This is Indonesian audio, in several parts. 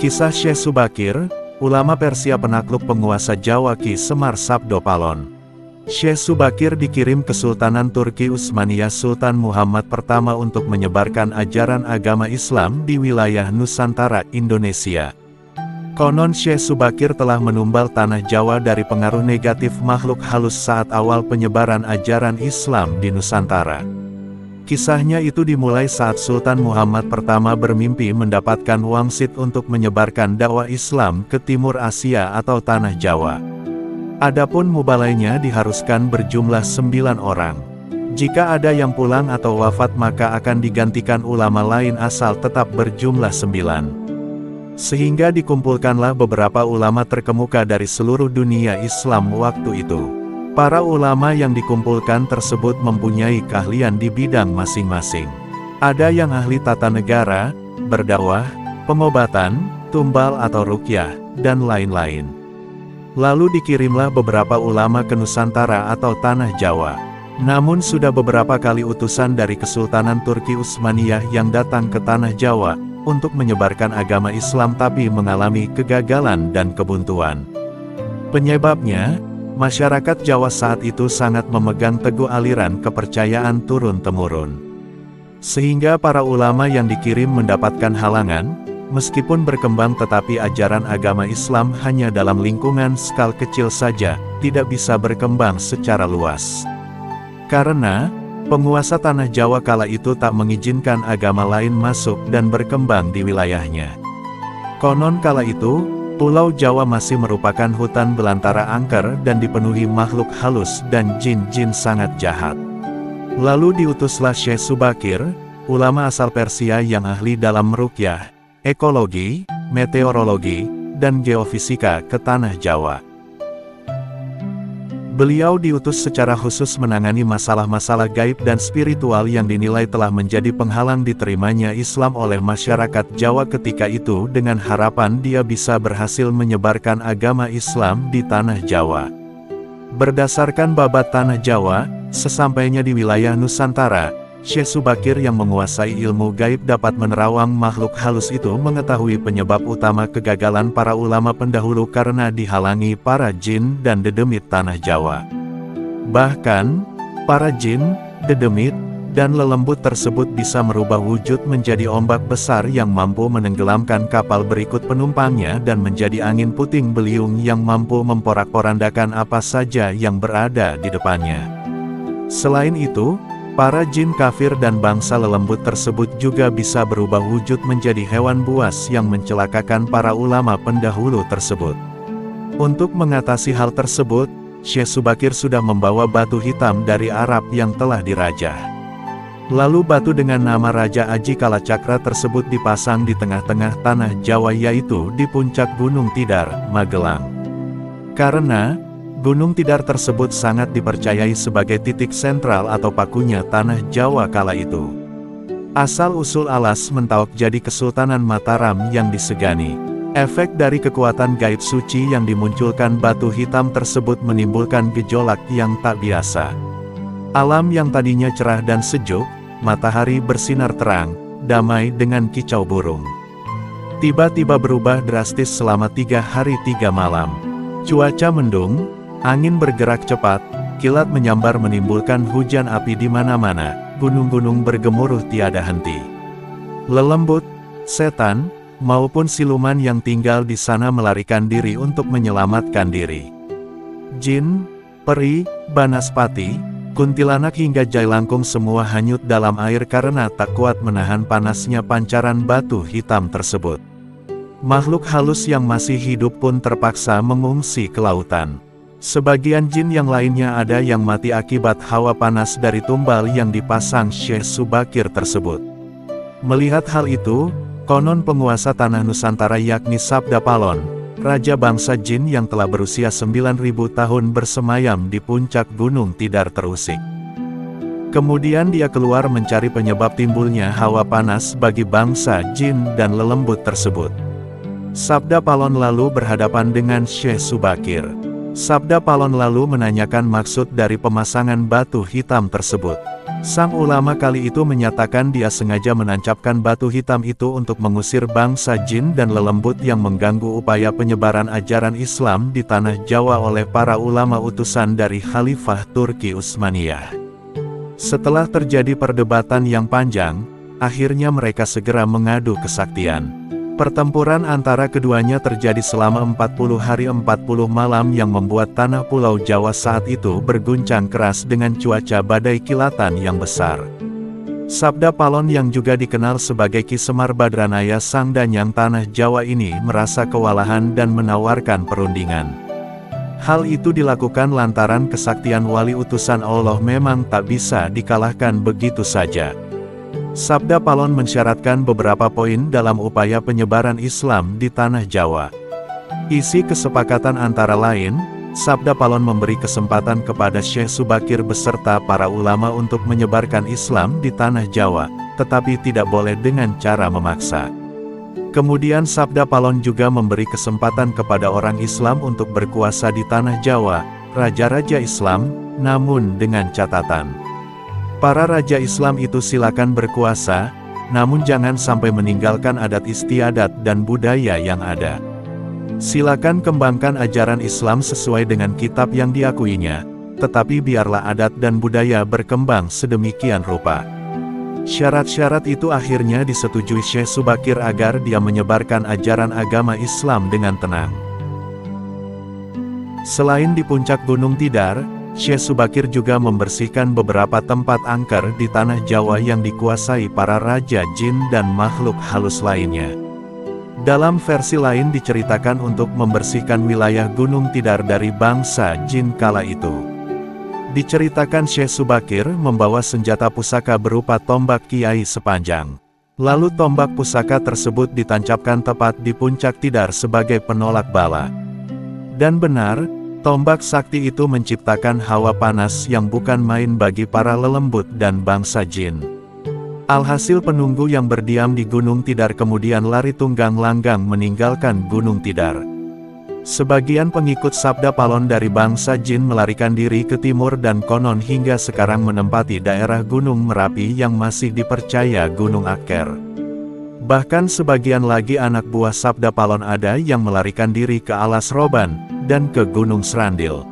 Kisah Syekh Subakir, ulama Persia penakluk penguasa Jawa Ki Semar Sabdopalon. Syekh Subakir dikirim ke Sultanan Turki Utsmaniyah Sultan Muhammad pertama untuk menyebarkan ajaran agama Islam di wilayah Nusantara, Indonesia. Konon Syekh Subakir telah menumbal tanah Jawa dari pengaruh negatif makhluk halus saat awal penyebaran ajaran Islam di Nusantara. Kisahnya itu dimulai saat Sultan Muhammad pertama bermimpi mendapatkan wangsit untuk menyebarkan dakwah Islam ke Timur Asia atau Tanah Jawa. Adapun mubalainya diharuskan berjumlah 9 orang. Jika ada yang pulang atau wafat maka akan digantikan ulama lain asal tetap berjumlah 9. Sehingga dikumpulkanlah beberapa ulama terkemuka dari seluruh dunia Islam waktu itu. Para ulama yang dikumpulkan tersebut mempunyai keahlian di bidang masing-masing. Ada yang ahli tata negara, berdakwah, pengobatan, tumbal atau ruqyah, dan lain-lain. Lalu dikirimlah beberapa ulama ke Nusantara atau Tanah Jawa. Namun sudah beberapa kali utusan dari Kesultanan Turki Utsmaniyah yang datang ke Tanah Jawa untuk menyebarkan agama Islam tapi mengalami kegagalan dan kebuntuan. Penyebabnya, masyarakat Jawa saat itu sangat memegang teguh aliran kepercayaan turun-temurun. Sehingga para ulama yang dikirim mendapatkan halangan, meskipun berkembang tetapi ajaran agama Islam hanya dalam lingkungan skala kecil saja, tidak bisa berkembang secara luas. Karena, penguasa Tanah Jawa kala itu tak mengizinkan agama lain masuk dan berkembang di wilayahnya. Konon kala itu, Pulau Jawa masih merupakan hutan belantara angker dan dipenuhi makhluk halus dan jin-jin sangat jahat. Lalu diutuslah Syekh Subakir, ulama asal Persia yang ahli dalam ruqyah, ekologi, meteorologi, dan geofisika ke Tanah Jawa. Beliau diutus secara khusus menangani masalah-masalah gaib dan spiritual yang dinilai telah menjadi penghalang diterimanya Islam oleh masyarakat Jawa ketika itu dengan harapan dia bisa berhasil menyebarkan agama Islam di Tanah Jawa. Berdasarkan babat Tanah Jawa, sesampainya di wilayah Nusantara, Syekh Subakir yang menguasai ilmu gaib dapat menerawang makhluk halus itu mengetahui penyebab utama kegagalan para ulama pendahulu karena dihalangi para jin dan dedemit Tanah Jawa. Bahkan, para jin, dedemit, dan lelembut tersebut bisa merubah wujud menjadi ombak besar yang mampu menenggelamkan kapal berikut penumpangnya dan menjadi angin puting beliung yang mampu memporak-porandakan apa saja yang berada di depannya. Selain itu, para jin kafir dan bangsa lelembut tersebut juga bisa berubah wujud menjadi hewan buas yang mencelakakan para ulama pendahulu tersebut. Untuk mengatasi hal tersebut, Syekh Subakir sudah membawa batu hitam dari Arab yang telah dirajah. Lalu batu dengan nama Raja Aji Kalacakra tersebut dipasang di tengah-tengah Tanah Jawa yaitu di puncak Gunung Tidar, Magelang. Karena Gunung Tidar tersebut sangat dipercayai sebagai titik sentral atau pakunya Tanah Jawa kala itu. Asal-usul alas Mentawak jadi Kesultanan Mataram yang disegani. Efek dari kekuatan gaib suci yang dimunculkan batu hitam tersebut menimbulkan gejolak yang tak biasa. Alam yang tadinya cerah dan sejuk, matahari bersinar terang, damai dengan kicau burung. Tiba-tiba berubah drastis selama 3 hari 3 malam. Cuaca mendung, angin bergerak cepat, kilat menyambar menimbulkan hujan api di mana-mana, gunung-gunung bergemuruh tiada henti. Lelembut, setan, maupun siluman yang tinggal di sana melarikan diri untuk menyelamatkan diri. Jin, peri, banaspati, kuntilanak hingga jailangkung semua hanyut dalam air karena tak kuat menahan panasnya pancaran batu hitam tersebut. Makhluk halus yang masih hidup pun terpaksa mengungsi ke lautan. Sebagian jin yang lainnya ada yang mati akibat hawa panas dari tumbal yang dipasang Syekh Subakir tersebut. Melihat hal itu, konon penguasa Tanah Nusantara yakni Sabdapalon, raja bangsa jin yang telah berusia 9.000 tahun bersemayam di puncak Gunung Tidar terusik. Kemudian dia keluar mencari penyebab timbulnya hawa panas bagi bangsa jin dan lelembut tersebut. Sabdapalon lalu berhadapan dengan Syekh Subakir. Sabdapalon lalu menanyakan maksud dari pemasangan batu hitam tersebut. Sang ulama kali itu menyatakan dia sengaja menancapkan batu hitam itu untuk mengusir bangsa jin dan lelembut yang mengganggu upaya penyebaran ajaran Islam di tanah Jawa oleh para ulama utusan dari Khalifah Turki Utsmaniyah. Setelah terjadi perdebatan yang panjang, akhirnya mereka segera mengadu kesaktian. Pertempuran antara keduanya terjadi selama 40 hari 40 malam yang membuat tanah Pulau Jawa saat itu berguncang keras dengan cuaca badai kilatan yang besar. Sabda Palon yang juga dikenal sebagai Ki Semar Badranaya Sang Danyang tanah Jawa ini merasa kewalahan dan menawarkan perundingan. Hal itu dilakukan lantaran kesaktian wali utusan Allah memang tak bisa dikalahkan begitu saja. Sabda Palon mensyaratkan beberapa poin dalam upaya penyebaran Islam di tanah Jawa. Isi kesepakatan antara lain, Sabda Palon memberi kesempatan kepada Syekh Subakir beserta para ulama untuk menyebarkan Islam di tanah Jawa, tetapi tidak boleh dengan cara memaksa. Kemudian Sabda Palon juga memberi kesempatan kepada orang Islam untuk berkuasa di tanah Jawa, raja-raja Islam, namun dengan catatan. Para raja Islam itu silakan berkuasa, namun jangan sampai meninggalkan adat istiadat dan budaya yang ada. Silakan kembangkan ajaran Islam sesuai dengan kitab yang diakuinya, tetapi biarlah adat dan budaya berkembang sedemikian rupa. Syarat-syarat itu akhirnya disetujui Syekh Subakir agar dia menyebarkan ajaran agama Islam dengan tenang. Selain di puncak Gunung Tidar, Syekh Subakir juga membersihkan beberapa tempat angker di tanah Jawa yang dikuasai para raja jin dan makhluk halus lainnya. Dalam versi lain diceritakan untuk membersihkan wilayah Gunung Tidar dari bangsa jin kala itu. Diceritakan Syekh Subakir membawa senjata pusaka berupa tombak kiai sepanjang. Lalu tombak pusaka tersebut ditancapkan tepat di puncak Tidar sebagai penolak bala. Dan benar, tombak sakti itu menciptakan hawa panas yang bukan main bagi para lelembut dan bangsa jin. Alhasil penunggu yang berdiam di Gunung Tidar kemudian lari tunggang langgang meninggalkan Gunung Tidar. Sebagian pengikut Sabda Palon dari bangsa jin melarikan diri ke timur dan konon hingga sekarang menempati daerah Gunung Merapi yang masih dipercaya Gunung Aker. Bahkan sebagian lagi anak buah Sabda Palon ada yang melarikan diri ke Alas Roban dan ke Gunung Srandil.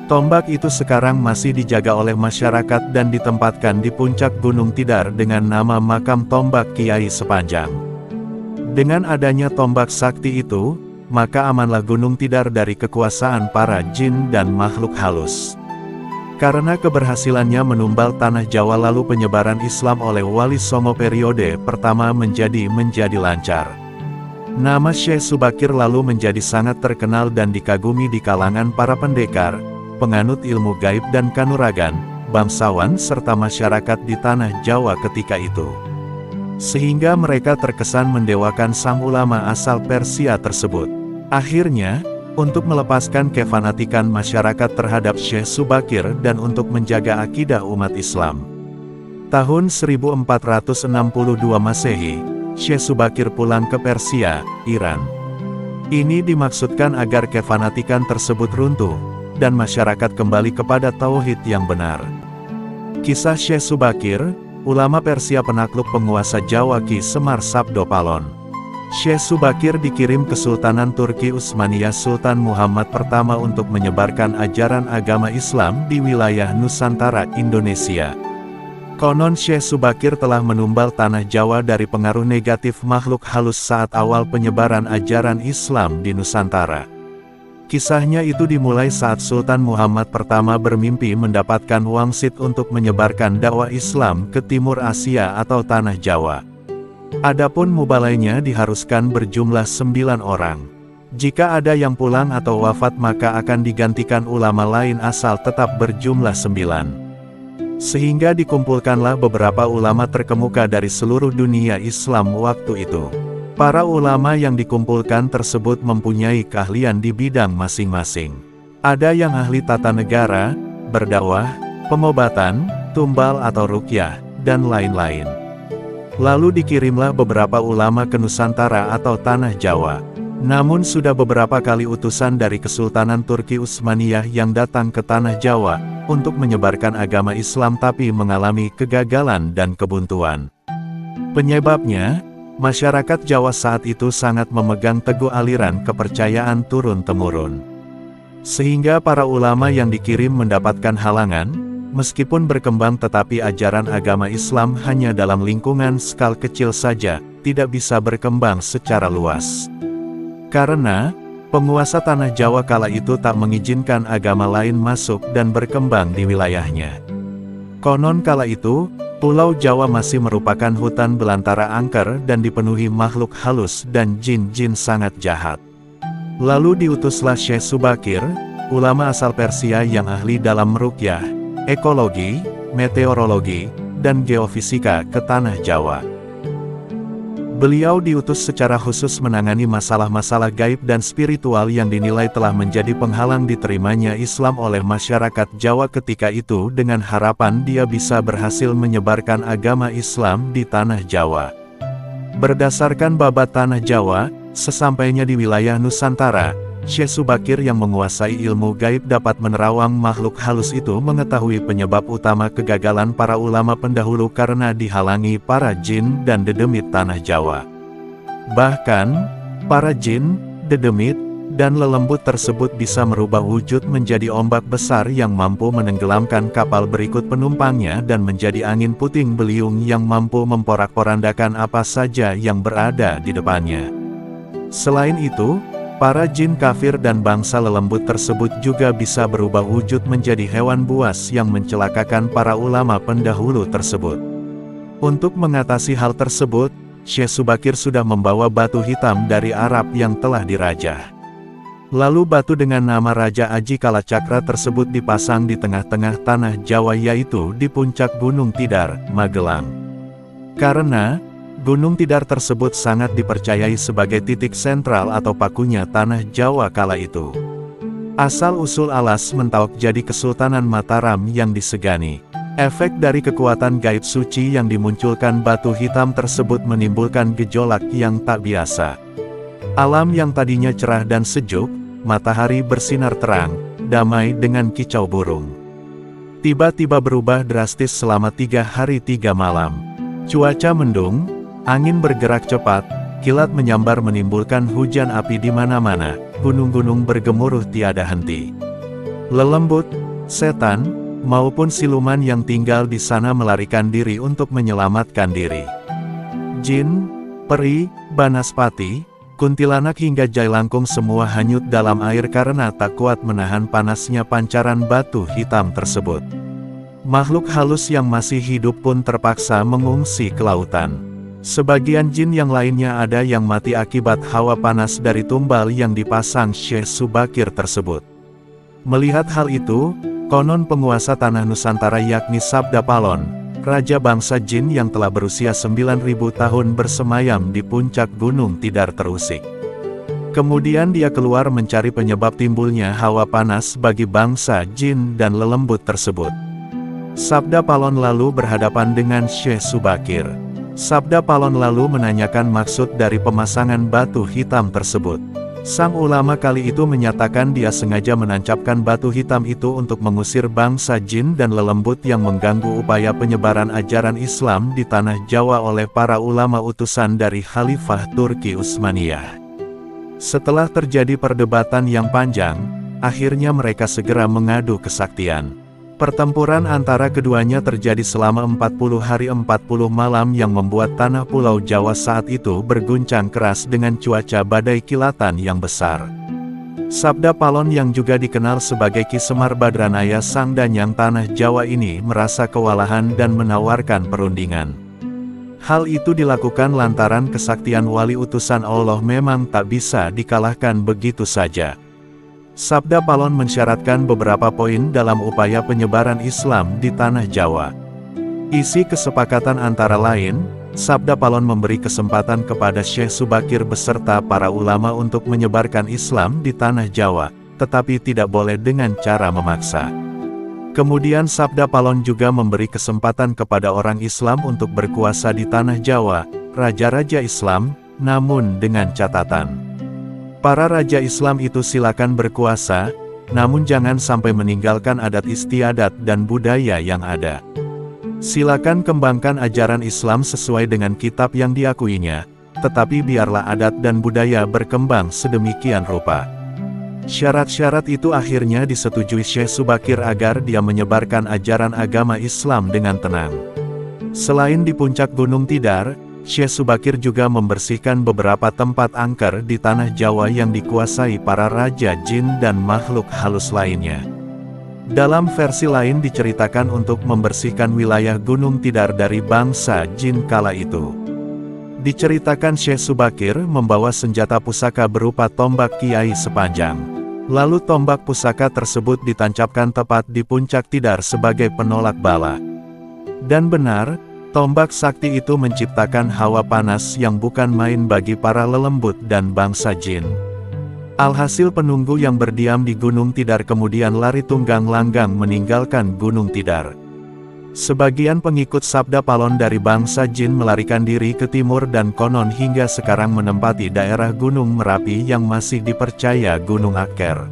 Tombak itu sekarang masih dijaga oleh masyarakat dan ditempatkan di puncak Gunung Tidar dengan nama makam tombak Kiai Sepanjang. Dengan adanya tombak sakti itu, maka amanlah Gunung Tidar dari kekuasaan para jin dan makhluk halus. Karena keberhasilannya menumbal tanah Jawa lalu penyebaran Islam oleh Wali Songo periode pertama menjadi lancar. Nama Syekh Subakir lalu menjadi sangat terkenal dan dikagumi di kalangan para pendekar, penganut ilmu gaib dan kanuragan, bangsawan serta masyarakat di tanah Jawa ketika itu. Sehingga mereka terkesan mendewakan sang ulama asal Persia tersebut. Akhirnya, untuk melepaskan kefanatikan masyarakat terhadap Syekh Subakir dan untuk menjaga akidah umat Islam. Tahun 1462 Masehi, Syekh Subakir pulang ke Persia, Iran. Ini dimaksudkan agar kefanatikan tersebut runtuh, dan masyarakat kembali kepada tauhid yang benar. Kisah Syekh Subakir, ulama Persia penakluk penguasa Jawa Ki Semar Sabdo Palon. Syekh Subakir dikirim ke Sultanan Turki Utsmaniyah Sultan Muhammad pertama untuk menyebarkan ajaran agama Islam di wilayah Nusantara, Indonesia. Konon Syekh Subakir telah menumbal tanah Jawa dari pengaruh negatif makhluk halus saat awal penyebaran ajaran Islam di Nusantara. Kisahnya itu dimulai saat Sultan Muhammad pertama bermimpi mendapatkan wangsit untuk menyebarkan dakwah Islam ke Timur Asia atau tanah Jawa. Adapun mubalainya diharuskan berjumlah 9 orang. Jika ada yang pulang atau wafat maka akan digantikan ulama lain asal tetap berjumlah 9. Sehingga dikumpulkanlah beberapa ulama terkemuka dari seluruh dunia Islam waktu itu. Para ulama yang dikumpulkan tersebut mempunyai keahlian di bidang masing-masing. Ada yang ahli tata negara, berdakwah, pengobatan, tumbal atau ruqyah, dan lain-lain. Lalu dikirimlah beberapa ulama ke Nusantara atau tanah Jawa. Namun sudah beberapa kali utusan dari Kesultanan Turki Utsmaniyah yang datang ke tanah Jawa, untuk menyebarkan agama Islam tapi mengalami kegagalan dan kebuntuan. Penyebabnya, masyarakat Jawa saat itu sangat memegang teguh aliran kepercayaan turun-temurun. Sehingga para ulama yang dikirim mendapatkan halangan, meskipun berkembang tetapi ajaran agama Islam hanya dalam lingkungan skala kecil saja, tidak bisa berkembang secara luas. Karena, penguasa tanah Jawa kala itu tak mengizinkan agama lain masuk dan berkembang di wilayahnya. Konon kala itu, Pulau Jawa masih merupakan hutan belantara angker dan dipenuhi makhluk halus dan jin-jin sangat jahat. Lalu diutuslah Syekh Subakir, ulama asal Persia yang ahli dalam ruqyah, ekologi, meteorologi, dan geofisika ke tanah Jawa. Beliau diutus secara khusus menangani masalah-masalah gaib dan spiritual yang dinilai telah menjadi penghalang diterimanya Islam oleh masyarakat Jawa ketika itu dengan harapan dia bisa berhasil menyebarkan agama Islam di tanah Jawa. Berdasarkan babat tanah Jawa, sesampainya di wilayah Nusantara, Syekh Subakir yang menguasai ilmu gaib dapat menerawang makhluk halus itu mengetahui penyebab utama kegagalan para ulama pendahulu karena dihalangi para jin dan dedemit tanah Jawa. Bahkan, para jin, dedemit, dan lelembut tersebut bisa merubah wujud menjadi ombak besar yang mampu menenggelamkan kapal berikut penumpangnya dan menjadi angin puting beliung yang mampu memporak-porandakan apa saja yang berada di depannya. Selain itu, para jin kafir dan bangsa lelembut tersebut juga bisa berubah wujud menjadi hewan buas yang mencelakakan para ulama pendahulu tersebut. Untuk mengatasi hal tersebut, Syekh Subakir sudah membawa batu hitam dari Arab yang telah dirajah. Lalu batu dengan nama Raja Aji Kalacakra tersebut dipasang di tengah-tengah tanah Jawa yaitu di puncak Gunung Tidar, Magelang. Karena Gunung Tidar tersebut sangat dipercayai sebagai titik sentral atau pakunya tanah Jawa kala itu. Asal-usul alas Mentawak jadi Kesultanan Mataram yang disegani. Efek dari kekuatan gaib suci yang dimunculkan batu hitam tersebut menimbulkan gejolak yang tak biasa. Alam yang tadinya cerah dan sejuk, matahari bersinar terang, damai dengan kicau burung, tiba-tiba berubah drastis selama 3 hari 3 malam. Cuaca mendung, angin bergerak cepat, kilat menyambar menimbulkan hujan api di mana-mana, gunung-gunung bergemuruh tiada henti. Lelembut, setan, maupun siluman yang tinggal di sana melarikan diri untuk menyelamatkan diri. Jin, peri, banaspati, kuntilanak hingga jailangkung semua hanyut dalam air karena tak kuat menahan panasnya pancaran batu hitam tersebut. Makhluk halus yang masih hidup pun terpaksa mengungsi ke lautan. Sebagian jin yang lainnya ada yang mati akibat hawa panas dari tumbal yang dipasang Syekh Subakir tersebut. Melihat hal itu, konon penguasa tanah Nusantara yakni Sabda Palon, raja bangsa jin yang telah berusia 9.000 tahun bersemayam di puncak Gunung Tidar terusik. Kemudian dia keluar mencari penyebab timbulnya hawa panas bagi bangsa jin dan lelembut tersebut. Sabda Palon lalu berhadapan dengan Syekh Subakir. Sabda Palon lalu menanyakan maksud dari pemasangan batu hitam tersebut. Sang ulama kali itu menyatakan dia sengaja menancapkan batu hitam itu untuk mengusir bangsa jin dan lelembut yang mengganggu upaya penyebaran ajaran Islam di tanah Jawa oleh para ulama utusan dari Khalifah Turki Utsmaniyah. Setelah terjadi perdebatan yang panjang, akhirnya mereka segera mengadu kesaktian. Pertempuran antara keduanya terjadi selama 40 hari 40 malam yang membuat tanah Pulau Jawa saat itu berguncang keras dengan cuaca badai kilatan yang besar. Sabda Palon yang juga dikenal sebagai Ki Semar Badranaya Sang Danyang tanah Jawa ini merasa kewalahan dan menawarkan perundingan. Hal itu dilakukan lantaran kesaktian wali utusan Allah memang tak bisa dikalahkan begitu saja. Sabda Palon mensyaratkan beberapa poin dalam upaya penyebaran Islam di tanah Jawa. Isi kesepakatan antara lain, Sabda Palon memberi kesempatan kepada Syekh Subakir beserta para ulama untuk menyebarkan Islam di tanah Jawa, tetapi tidak boleh dengan cara memaksa. Kemudian Sabda Palon juga memberi kesempatan kepada orang Islam untuk berkuasa di tanah Jawa, raja-raja Islam, namun dengan catatan. Para raja Islam itu silakan berkuasa, namun jangan sampai meninggalkan adat istiadat dan budaya yang ada. Silakan kembangkan ajaran Islam sesuai dengan kitab yang diakuinya, tetapi biarlah adat dan budaya berkembang sedemikian rupa. Syarat-syarat itu akhirnya disetujui Syekh Subakir agar dia menyebarkan ajaran agama Islam dengan tenang. Selain di puncak Gunung Tidar, Syekh Subakir juga membersihkan beberapa tempat angker di tanah Jawa yang dikuasai para raja jin dan makhluk halus lainnya. Dalam versi lain diceritakan untuk membersihkan wilayah Gunung Tidar dari bangsa jin kala itu. Diceritakan Syekh Subakir membawa senjata pusaka berupa tombak kiai sepanjang. Lalu tombak pusaka tersebut ditancapkan tepat di puncak Tidar sebagai penolak bala. Dan benar, tombak sakti itu menciptakan hawa panas yang bukan main bagi para lelembut dan bangsa jin. Alhasil penunggu yang berdiam di Gunung Tidar kemudian lari tunggang langgang meninggalkan Gunung Tidar. Sebagian pengikut Sabda Palon dari bangsa jin melarikan diri ke timur dan konon hingga sekarang menempati daerah Gunung Merapi yang masih dipercaya Gunung Aker.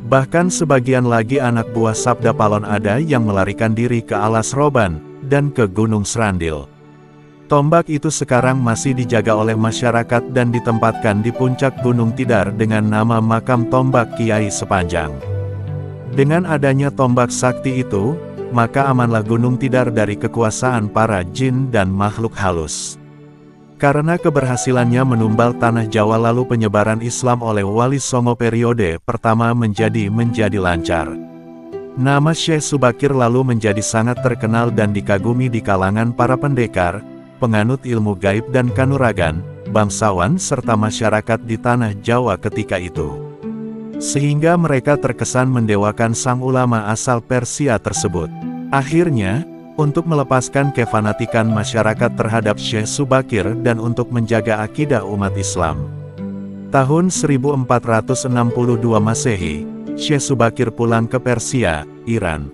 Bahkan sebagian lagi anak buah Sabda Palon ada yang melarikan diri ke Alas Roban dan ke Gunung Serandil. Tombak itu sekarang masih dijaga oleh masyarakat dan ditempatkan di puncak Gunung Tidar dengan nama makam tombak Kiai Sepanjang. Dengan adanya tombak sakti itu, maka amanlah Gunung Tidar dari kekuasaan para jin dan makhluk halus. Karena keberhasilannya menumbal tanah Jawa lalu penyebaran Islam oleh Wali Songo periode pertama menjadi lancar. Nama Syekh Subakir lalu menjadi sangat terkenal dan dikagumi di kalangan para pendekar, penganut ilmu gaib dan kanuragan, bangsawan serta masyarakat di tanah Jawa ketika itu. Sehingga mereka terkesan mendewakan sang ulama asal Persia tersebut. Akhirnya, untuk melepaskan kefanatikan masyarakat terhadap Syekh Subakir dan untuk menjaga akidah umat Islam. Tahun 1462 Masehi, Syekh Subakir pulang ke Persia, Iran.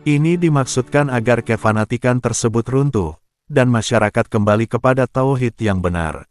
Ini dimaksudkan agar kefanatikan tersebut runtuh, dan masyarakat kembali kepada tauhid yang benar.